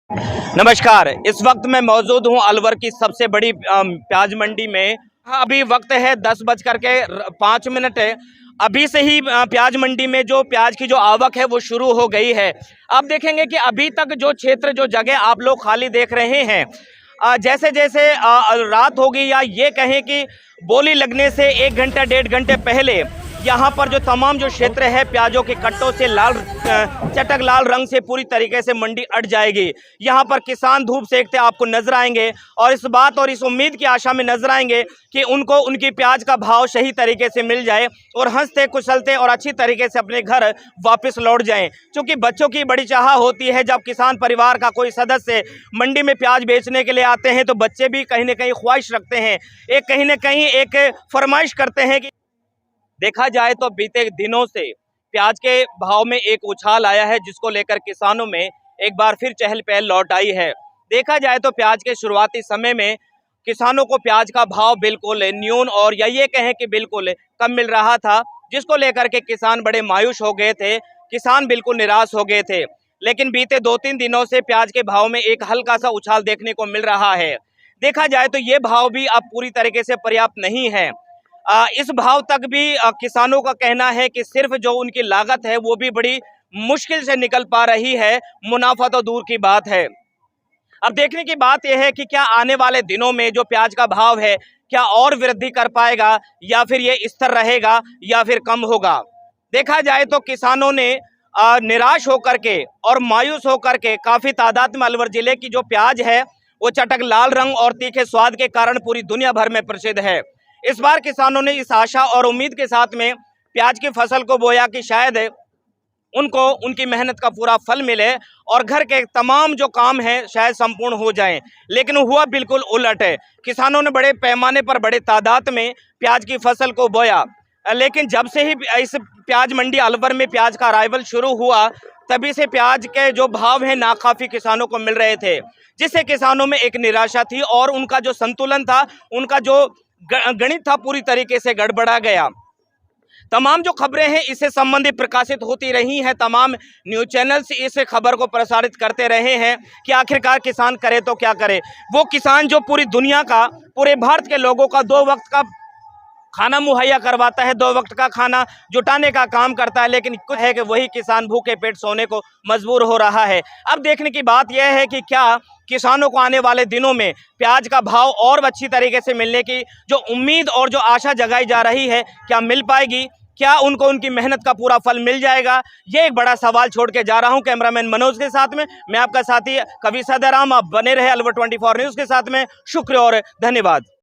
नमस्कार। इस वक्त मैं मौजूद हूं अलवर की सबसे बड़ी प्याज मंडी में। अभी वक्त है 10:05 है। अभी से ही प्याज मंडी में जो प्याज की जो आवक है वो शुरू हो गई है। आप देखेंगे कि अभी तक जो क्षेत्र जो जगह आप लोग खाली देख रहे हैं, जैसे जैसे रात होगी या ये कहें कि बोली लगने से 1 घंटा 1.5 घंटे पहले यहाँ पर जो तमाम जो क्षेत्र है प्याजों के कट्टों से चटक लाल रंग से पूरी तरीके से मंडी अट जाएगी। यहाँ पर किसान धूप सेकते आपको नजर आएंगे और इस बात और इस उम्मीद की आशा में नजर आएंगे कि उनको उनकी प्याज का भाव सही तरीके से मिल जाए और हंसते कुशलते और अच्छी तरीके से अपने घर वापस लौट जाएं। क्योंकि बच्चों की बड़ी चाह होती है, जब किसान परिवार का कोई सदस्य मंडी में प्याज बेचने के लिए आते हैं तो बच्चे भी कहीं ना कहीं ख्वाहिश रखते हैं, कहीं ना कहीं एक फरमाइश करते हैं कि देखा जाए तो बीते दिनों से प्याज के भाव में एक उछाल आया है, जिसको लेकर किसानों में एक बार फिर चहल पहल लौट आई है। देखा जाए तो प्याज के शुरुआती समय में किसानों को प्याज का भाव बिल्कुल न्यून और या ये कहें कि बिल्कुल कम मिल रहा था, जिसको लेकर के किसान बड़े मायूस हो गए थे, किसान बिल्कुल निराश हो गए थे। लेकिन बीते 2-3 दिनों से प्याज के भाव में एक हल्का सा उछाल देखने को मिल रहा है। देखा जाए तो ये भाव भी अब पूरी तरीके से पर्याप्त नहीं है। इस भाव तक भी किसानों का कहना है कि सिर्फ जो उनकी लागत है वो भी बड़ी मुश्किल से निकल पा रही है, मुनाफा तो दूर की बात है। अब देखने की बात यह है कि क्या आने वाले दिनों में जो प्याज का भाव है क्या और वृद्धि कर पाएगा या फिर ये स्थिर रहेगा या फिर कम होगा। देखा जाए तो किसानों ने निराश होकर के और मायूस होकर के काफ़ी तादाद में अलवर जिले की जो प्याज है वो चटक लाल रंग और तीखे स्वाद के कारण पूरी दुनिया भर में प्रसिद्ध है। इस बार किसानों ने इस आशा और उम्मीद के साथ में प्याज की फसल को बोया कि शायद उनको उनकी मेहनत का पूरा फल मिले और घर के तमाम जो काम हैं शायद संपूर्ण हो जाएं। लेकिन हुआ बिल्कुल उलट है। किसानों ने बड़े पैमाने पर बड़े तादाद में प्याज की फसल को बोया, लेकिन जब से ही इस प्याज मंडी अलवर में प्याज का अराइवल शुरू हुआ तभी से प्याज के जो भाव हैं नाकाफी किसानों को मिल रहे थे, जिससे किसानों में एक निराशा थी और उनका जो संतुलन था, उनका जो गणित था पूरी तरीके से गड़बड़ा गया। तमाम जो खबरें हैं इससे संबंधित प्रकाशित होती रही हैं, तमाम न्यूज़ चैनल्स इस खबर को प्रसारित करते रहे हैं कि आखिरकार किसान करे तो क्या करे। वो किसान जो पूरी दुनिया का, पूरे भारत के लोगों का 2 वक्त का खाना मुहैया करवाता है, 2 वक्त का खाना जुटाने का काम करता है, लेकिन कुछ है कि वही किसान भूखे पेट सोने को मजबूर हो रहा है। अब देखने की बात यह है कि क्या किसानों को आने वाले दिनों में प्याज का भाव और अच्छी तरीके से मिलने की जो उम्मीद और जो आशा जगाई जा रही है क्या मिल पाएगी, क्या उनको उनकी मेहनत का पूरा फल मिल जाएगा, ये एक बड़ा सवाल छोड़ के जा रहा हूं। कैमरामैन मनोज के साथ में मैं आपका साथी कवि सदाराम। आप बने रहे अलवर 24 न्यूज़ के साथ में। शुक्रिया और धन्यवाद।